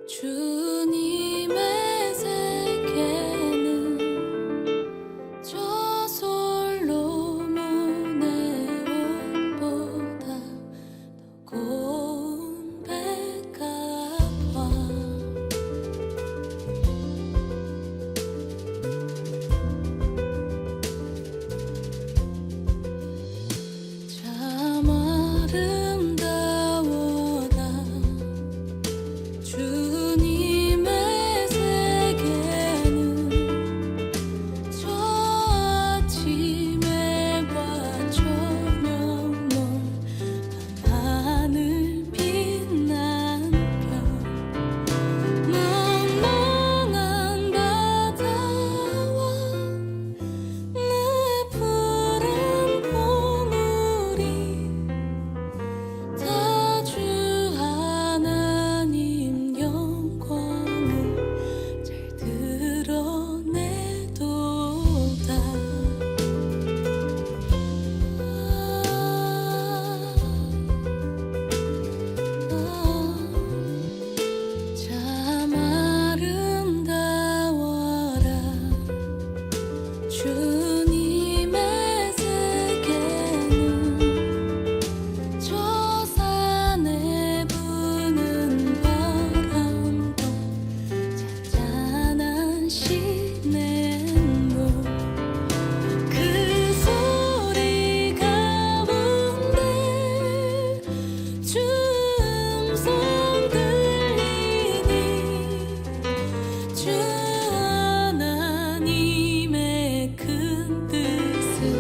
주님의 세계는 저솔로 문의 옷보다 더 고운 백합화 참 아름다워다 주님의 세계는 저 아침에와 저녁 먼 하늘 빛난 별 멍멍한 바다와 내 푸른 봉우리 다 주 하나님 영광을 잘 드러내도다. 참 아름다워라 주님의 세계는 저 산에 부는 바람과 잔잔한 시냇물 그 소리 가운데 주 음성 들리니 주 하나님의 큰 뜻을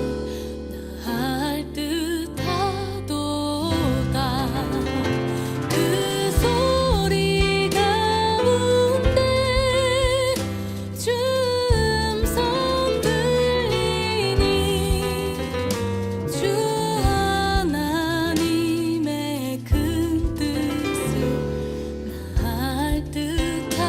다할 듯하도다. 그 소리 가운데 주 음성 들리니 주 하나님의 큰 뜻을 다할 듯하도다.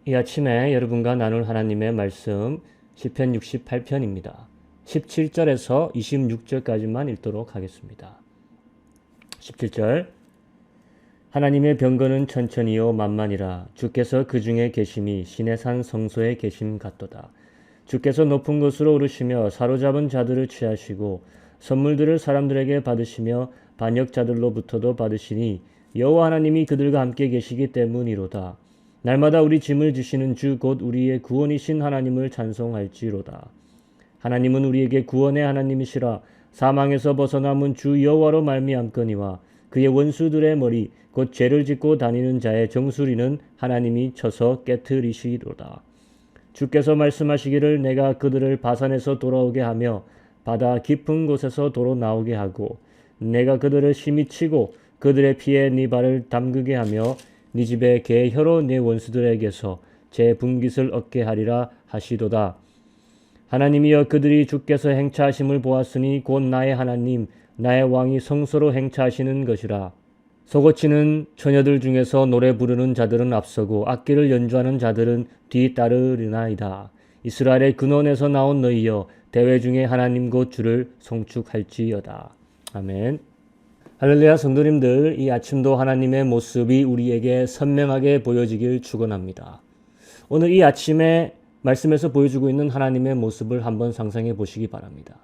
이 아침에 여러분과 나눌 하나님의 말씀 시편 68편입니다. 17절에서 26절까지만 읽도록 하겠습니다. 17절 하나님의 병거는 천천히요 만만이라 주께서 그 중에 계심이 신의 산 성소에 계심 같도다. 주께서 높은 곳으로 오르시며 사로잡은 자들을 취하시고 선물들을 사람들에게 받으시며 반역자들로부터도 받으시니 여호와 하나님이 그들과 함께 계시기 때문이로다. 날마다 우리 짐을 지시는 주 곧 우리의 구원이신 하나님을 찬송할지로다. 하나님은 우리에게 구원의 하나님이시라. 사망에서 벗어남은 주 여호와로 말미암거니와 그의 원수들의 머리 곧 죄를 짓고 다니는 자의 정수리는 하나님이 쳐서 깨트리시리로다. 주께서 말씀하시기를 내가 그들을 바산에서 돌아오게 하며 바다 깊은 곳에서 도로 나오게 하고 내가 그들을 심히 치고 그들의 피에 네 발을 담그게 하며 네 집에 개 혀로 네 원수들에게서 제 분깃을 얻게 하리라 하시도다. 하나님이여 그들이 주께서 행차하심을 보았으니 곧 나의 하나님 나의 왕이 성소로 행차하시는 것이라. 소고치는 처녀들 중에서 노래 부르는 자들은 앞서고 악기를 연주하는 자들은 뒤따르리나이다. 이스라엘의 근원에서 나온 너희여 대회 중에 하나님 곧 주를 송축할지어다. 아멘. 할렐루야 성도님들, 이 아침도 하나님의 모습이 우리에게 선명하게 보여지길 축원합니다. 오늘 이 아침에 말씀에서 보여주고 있는 하나님의 모습을 한번 상상해 보시기 바랍니다.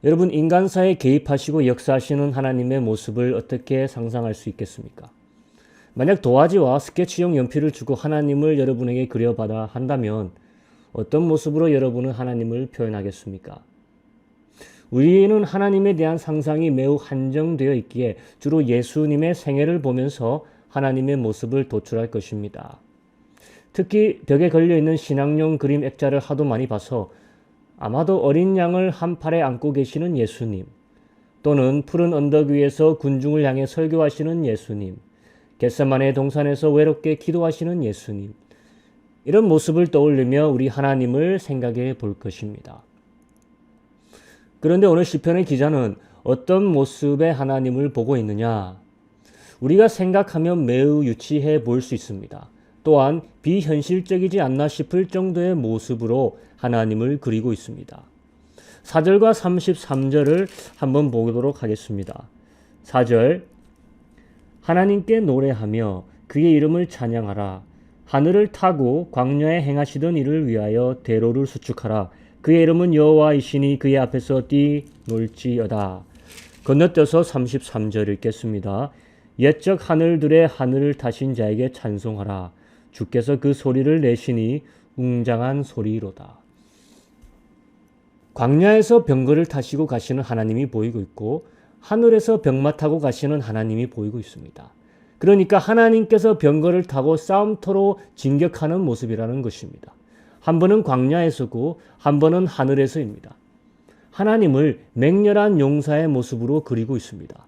여러분, 인간사에 개입하시고 역사하시는 하나님의 모습을 어떻게 상상할 수 있겠습니까? 만약 도화지와 스케치용 연필을 주고 하나님을 여러분에게 그려봐라 한다면 어떤 모습으로 여러분은 하나님을 표현하겠습니까? 우리는 하나님에 대한 상상이 매우 한정되어 있기에 주로 예수님의 생애를 보면서 하나님의 모습을 도출할 것입니다. 특히 벽에 걸려있는 신앙용 그림 액자를 하도 많이 봐서 아마도 어린 양을 한 팔에 안고 계시는 예수님, 또는 푸른 언덕 위에서 군중을 향해 설교하시는 예수님, 겟세마네 동산에서 외롭게 기도하시는 예수님, 이런 모습을 떠올리며 우리 하나님을 생각해 볼 것입니다. 그런데 오늘 시편의 기자는 어떤 모습의 하나님을 보고 있느냐? 우리가 생각하면 매우 유치해 보일 수 있습니다. 또한 비현실적이지 않나 싶을 정도의 모습으로 하나님을 그리고 있습니다. 4절과 33절을 한번 보도록 하겠습니다. 4절 하나님께 노래하며 그의 이름을 찬양하라. 하늘을 타고 광야에 행하시던 일을 위하여 대로를 수축하라. 그의 이름은 여호와이시니 그의 앞에서 뛰놀지어다. 건너뛰어서 33절 읽겠습니다. 옛적 하늘들의 하늘을 타신 자에게 찬송하라. 주께서 그 소리를 내시니 웅장한 소리로다. 광야에서 병거를 타시고 가시는 하나님이 보이고 있고 하늘에서 병마 타고 가시는 하나님이 보이고 있습니다. 그러니까 하나님께서 병거를 타고 싸움터로 진격하는 모습이라는 것입니다. 한 번은 광야에서고 한 번은 하늘에서입니다. 하나님을 맹렬한 용사의 모습으로 그리고 있습니다.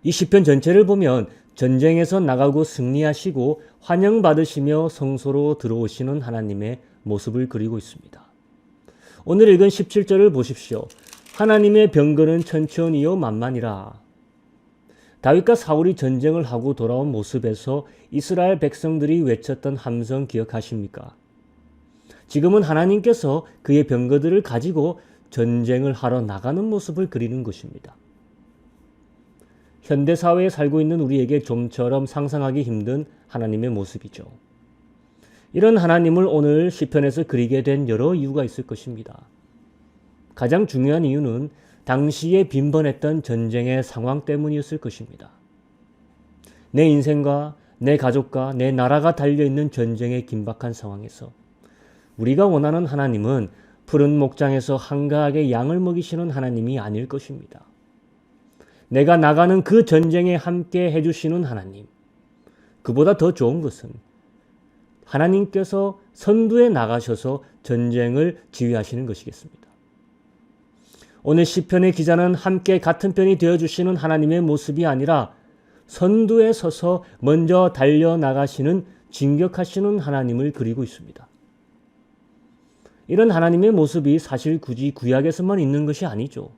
이 시편 전체를 보면 전쟁에서 나가고 승리하시고 환영받으시며 성소로 들어오시는 하나님의 모습을 그리고 있습니다. 오늘 읽은 17절을 보십시오. 하나님의 병거는 천천히요 만만이라. 다윗과 사울이 전쟁을 하고 돌아온 모습에서 이스라엘 백성들이 외쳤던 함성 기억하십니까? 지금은 하나님께서 그의 병거들을 가지고 전쟁을 하러 나가는 모습을 그리는 것입니다. 현대사회에 살고 있는 우리에게 좀처럼 상상하기 힘든 하나님의 모습이죠. 이런 하나님을 오늘 시편에서 그리게 된 여러 이유가 있을 것입니다. 가장 중요한 이유는 당시에 빈번했던 전쟁의 상황 때문이었을 것입니다. 내 인생과 내 가족과 내 나라가 달려있는 전쟁의 긴박한 상황에서 우리가 원하는 하나님은 푸른 목장에서 한가하게 양을 먹이시는 하나님이 아닐 것입니다. 내가 나가는 그 전쟁에 함께 해주시는 하나님, 그보다 더 좋은 것은 하나님께서 선두에 나가셔서 전쟁을 지휘하시는 것이겠습니다. 오늘 시편의 기자는 함께 같은 편이 되어주시는 하나님의 모습이 아니라 선두에 서서 먼저 달려나가시는 진격하시는 하나님을 그리고 있습니다. 이런 하나님의 모습이 사실 굳이 구약에서만 있는 것이 아니죠.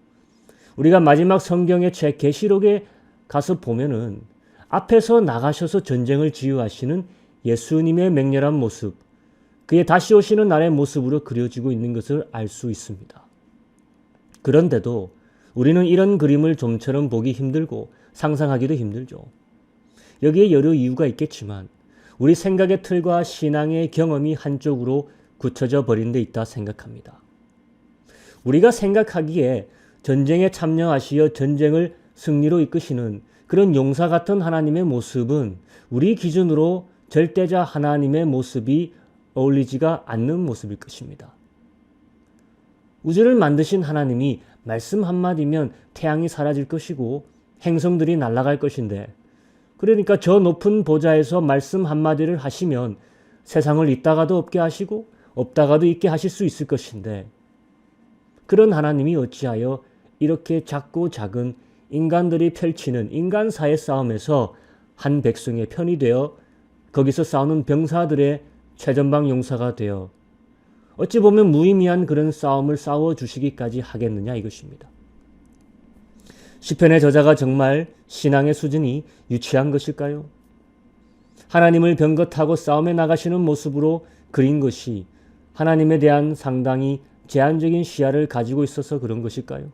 우리가 마지막 성경의 책 계시록에 가서 보면은 앞에서 나가셔서 전쟁을 지휘하시는 예수님의 맹렬한 모습, 그의 다시 오시는 날의 모습으로 그려지고 있는 것을 알 수 있습니다. 그런데도 우리는 이런 그림을 좀처럼 보기 힘들고 상상하기도 힘들죠. 여기에 여러 이유가 있겠지만 우리 생각의 틀과 신앙의 경험이 한쪽으로 굳혀져 버린 데 있다 생각합니다. 우리가 생각하기에 전쟁에 참여하시어 전쟁을 승리로 이끄시는 그런 용사 같은 하나님의 모습은 우리 기준으로 절대자 하나님의 모습이 어울리지가 않는 모습일 것입니다. 우주를 만드신 하나님이 말씀 한마디면 태양이 사라질 것이고 행성들이 날아갈 것인데, 그러니까 저 높은 보좌에서 말씀 한마디를 하시면 세상을 있다가도 없게 하시고 없다가도 있게 하실 수 있을 것인데, 그런 하나님이 어찌하여 이렇게 작고 작은 인간들이 펼치는 인간사의 싸움에서 한 백성의 편이 되어 거기서 싸우는 병사들의 최전방 용사가 되어 어찌 보면 무의미한 그런 싸움을 싸워주시기까지 하겠느냐 이것입니다. 시편의 저자가 정말 신앙의 수준이 유치한 것일까요? 하나님을 병거 타고 싸움에 나가시는 모습으로 그린 것이 하나님에 대한 상당히 제한적인 시야를 가지고 있어서 그런 것일까요?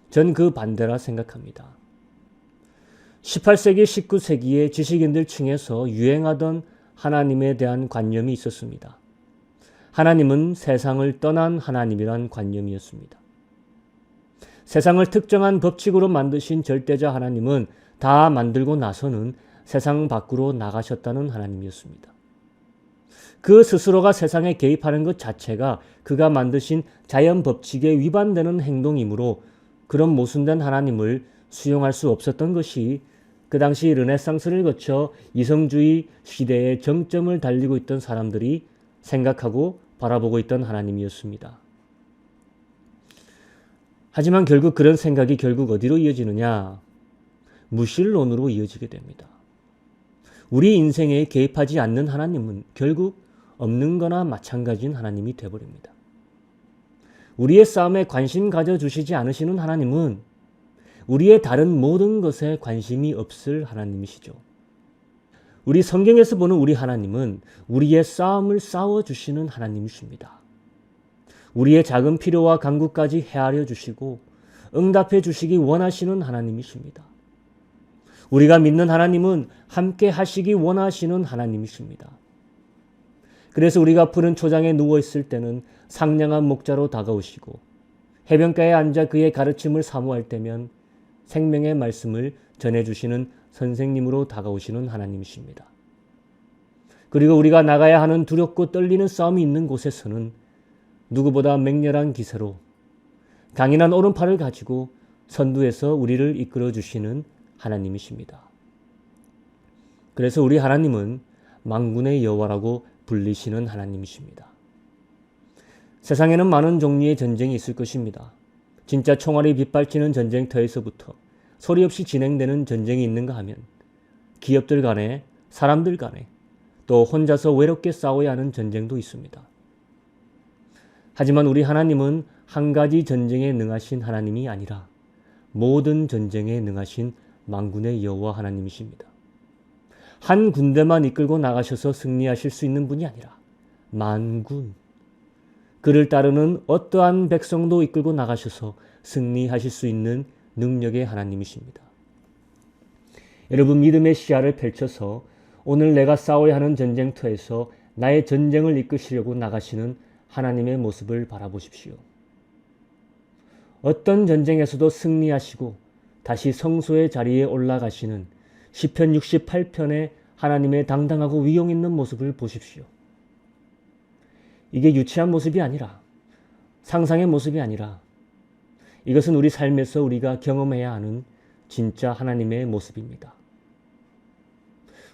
전 그 반대라 생각합니다. 18세기, 19세기의 지식인들 층에서 유행하던 하나님에 대한 관념이 있었습니다. 하나님은 세상을 떠난 하나님이란 관념이었습니다. 세상을 특정한 법칙으로 만드신 절대자 하나님은 다 만들고 나서는 세상 밖으로 나가셨다는 하나님이었습니다. 그 스스로가 세상에 개입하는 것 자체가 그가 만드신 자연 법칙에 위반되는 행동이므로 그런 모순된 하나님을 수용할 수 없었던 것이 그 당시 르네상스를 거쳐 이성주의 시대의 정점을 달리고 있던 사람들이 생각하고 바라보고 있던 하나님이었습니다. 하지만 결국 그런 생각이 결국 어디로 이어지느냐? 무신론으로 이어지게 됩니다. 우리 인생에 개입하지 않는 하나님은 결국 없는 거나 마찬가지인 하나님이 되어버립니다. 우리의 싸움에 관심 가져주시지 않으시는 하나님은 우리의 다른 모든 것에 관심이 없을 하나님이시죠. 우리 성경에서 보는 우리 하나님은 우리의 싸움을 싸워주시는 하나님이십니다. 우리의 작은 필요와 간구까지 헤아려 주시고 응답해 주시기 원하시는 하나님이십니다. 우리가 믿는 하나님은 함께 하시기 원하시는 하나님이십니다. 그래서 우리가 푸른 초장에 누워있을 때는 상냥한 목자로 다가오시고 해변가에 앉아 그의 가르침을 사모할 때면 생명의 말씀을 전해주시는 선생님으로 다가오시는 하나님이십니다. 그리고 우리가 나가야 하는 두렵고 떨리는 싸움이 있는 곳에서는 누구보다 맹렬한 기세로 강인한 오른팔을 가지고 선두에서 우리를 이끌어 주시는 하나님이십니다. 그래서 우리 하나님은 만군의 여호와라고 불리시는 하나님이십니다. 세상에는 많은 종류의 전쟁이 있을 것입니다. 진짜 총알이 빗발치는 전쟁터에서부터 소리 없이 진행되는 전쟁이 있는가 하면 기업들 간에, 사람들 간에, 또 혼자서 외롭게 싸워야 하는 전쟁도 있습니다. 하지만 우리 하나님은 한 가지 전쟁에 능하신 하나님이 아니라 모든 전쟁에 능하신 만군의 여호와 하나님이십니다. 한 군대만 이끌고 나가셔서 승리하실 수 있는 분이 아니라 만군, 그를 따르는 어떠한 백성도 이끌고 나가셔서 승리하실 수 있는 능력의 하나님이십니다. 여러분, 믿음의 시야를 펼쳐서 오늘 내가 싸워야 하는 전쟁터에서 나의 전쟁을 이끄시려고 나가시는 하나님의 모습을 바라보십시오. 어떤 전쟁에서도 승리하시고 다시 성소의 자리에 올라가시는 시편 68편의 하나님의 당당하고 위용 있는 모습을 보십시오. 이게 유치한 모습이 아니라, 상상의 모습이 아니라, 이것은 우리 삶에서 우리가 경험해야 하는 진짜 하나님의 모습입니다.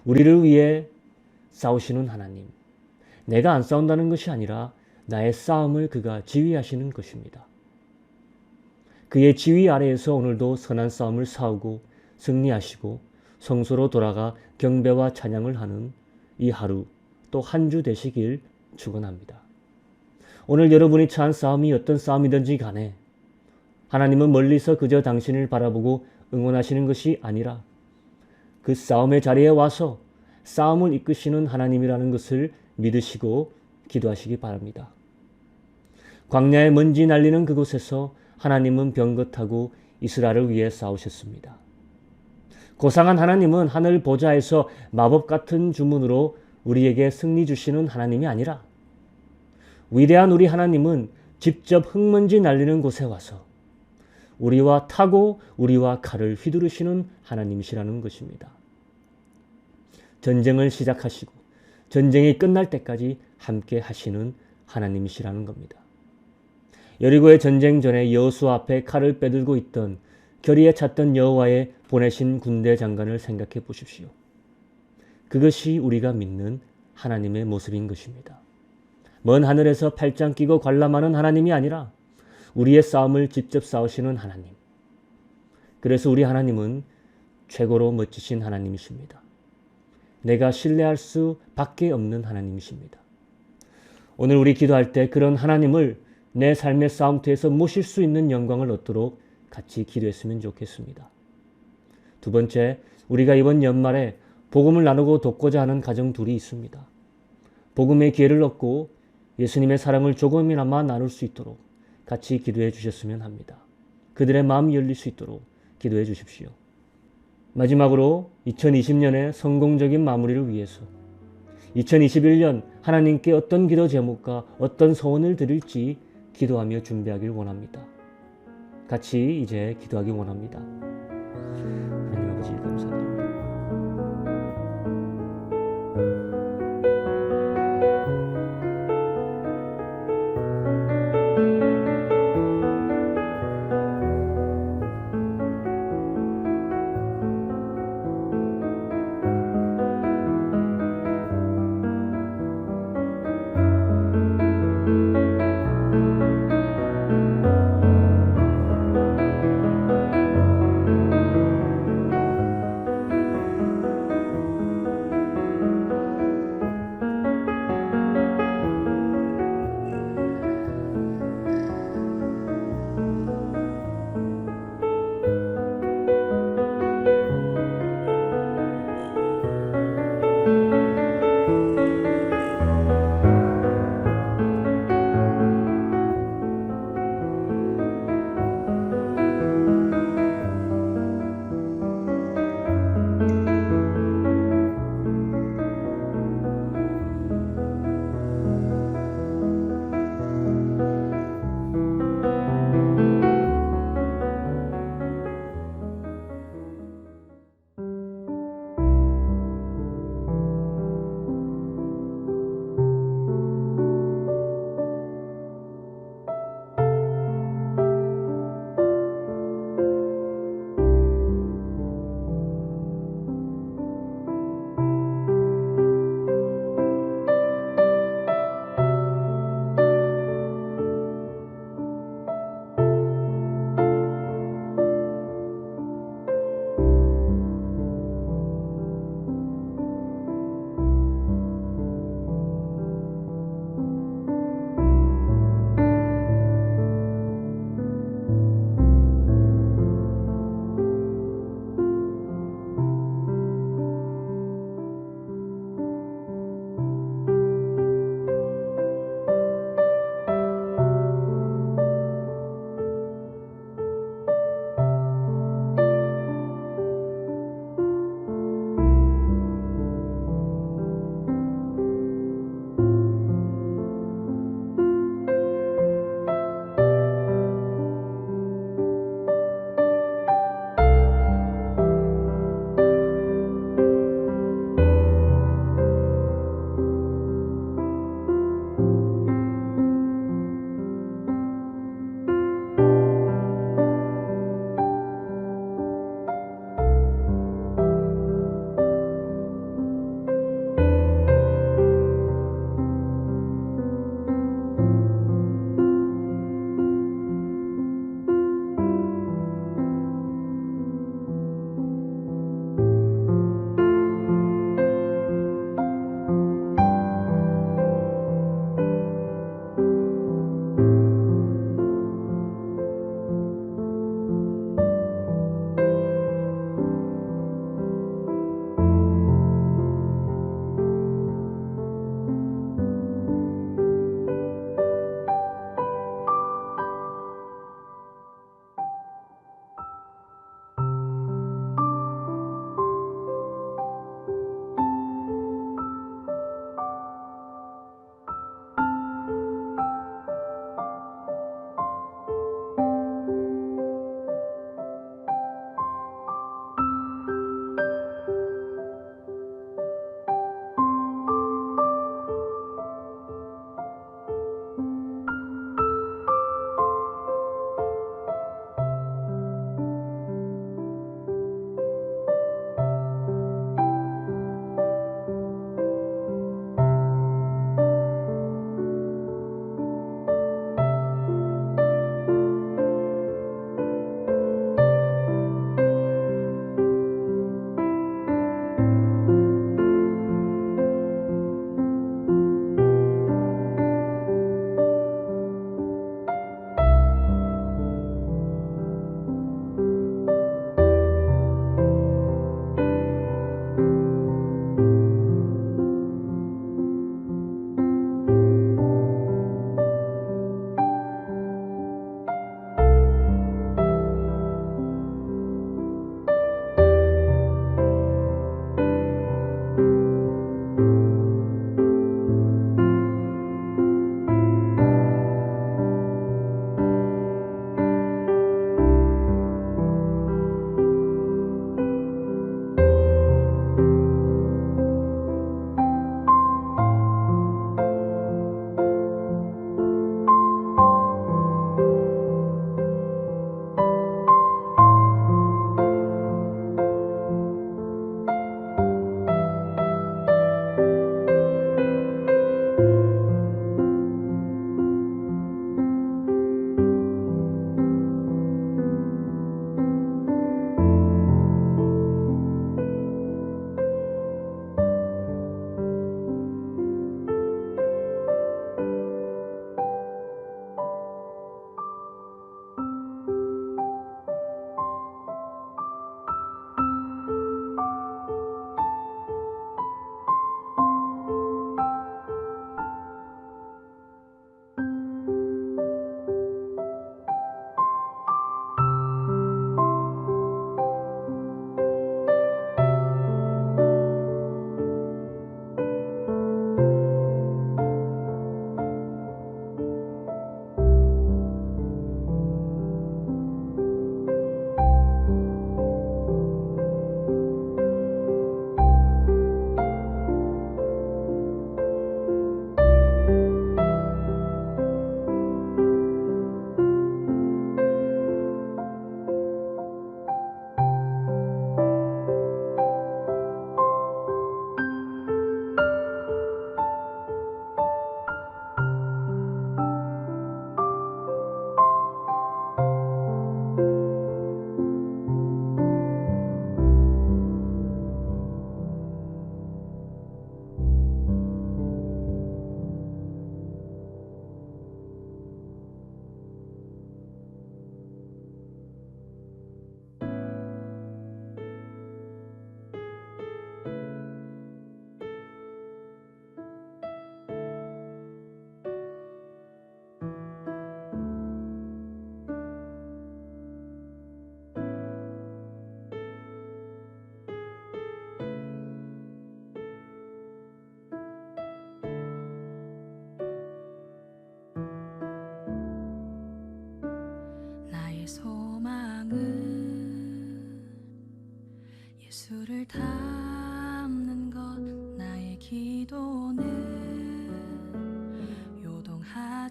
우리를 위해 싸우시는 하나님, 내가 안 싸운다는 것이 아니라 나의 싸움을 그가 지휘하시는 것입니다. 그의 지휘 아래에서 오늘도 선한 싸움을 싸우고 승리하시고 성소로 돌아가 경배와 찬양을 하는 이 하루, 또 한 주 되시길 축원합니다. 오늘 여러분이 처한 싸움이 어떤 싸움이든지 간에 하나님은 멀리서 그저 당신을 바라보고 응원하시는 것이 아니라 그 싸움의 자리에 와서 싸움을 이끄시는 하나님이라는 것을 믿으시고 기도하시기 바랍니다. 광야에 먼지 날리는 그곳에서 하나님은 병긋하고 이스라엘을 위해 싸우셨습니다. 고상한 하나님은 하늘 보좌에서 마법 같은 주문으로 우리에게 승리 주시는 하나님이 아니라 위대한 우리 하나님은 직접 흙먼지 날리는 곳에 와서 우리와 타고 우리와 칼을 휘두르시는 하나님이시라는 것입니다. 전쟁을 시작하시고 전쟁이 끝날 때까지 함께 하시는 하나님이시라는 겁니다. 여리고의 전쟁 전에 여호수아 앞에 칼을 빼들고 있던 결의에 찼던 여호와의 보내신 군대 장관을 생각해 보십시오. 그것이 우리가 믿는 하나님의 모습인 것입니다. 먼 하늘에서 팔짱 끼고 관람하는 하나님이 아니라 우리의 싸움을 직접 싸우시는 하나님. 그래서 우리 하나님은 최고로 멋지신 하나님이십니다. 내가 신뢰할 수밖에 없는 하나님이십니다. 오늘 우리 기도할 때 그런 하나님을 내 삶의 싸움터에서 모실 수 있는 영광을 얻도록 같이 기도했으면 좋겠습니다. 두 번째, 우리가 이번 연말에 복음을 나누고 돕고자 하는 가정 둘이 있습니다. 복음의 기회를 얻고 예수님의 사랑을 조금이나마 나눌 수 있도록 같이 기도해 주셨으면 합니다. 그들의 마음이 열릴 수 있도록 기도해 주십시오. 마지막으로 2020년의 성공적인 마무리를 위해서 2021년 하나님께 어떤 기도 제목과 어떤 소원을 드릴지 기도하며 준비하길 원합니다. 같이 이제 기도하기 원합니다. 하나님 아버지 감사드립니다.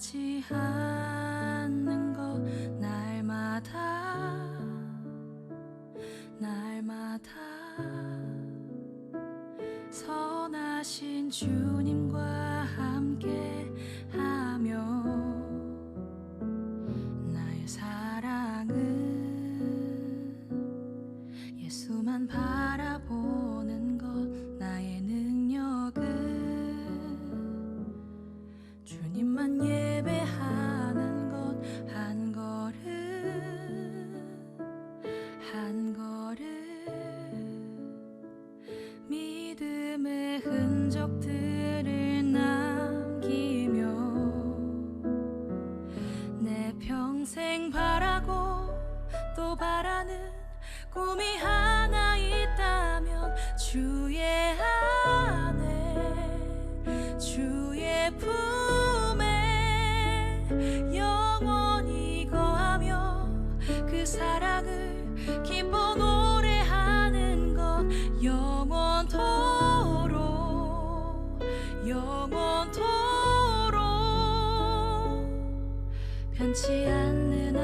변하지 않는 것 날마다 선하신 주님과 함께하며 나의 사랑은 예수만 바라보는 것 나의 능력은 주님만 예배하는 것 한 걸음 한 걸음 믿음의 흔적들을 남기며 내 평생 바라고 또 바라는 꿈이 하나 있다면 주의 안에 주의 품에 영원히 거하며 그 사랑을 기뻐 노래하는 것 영원토록 변치 않는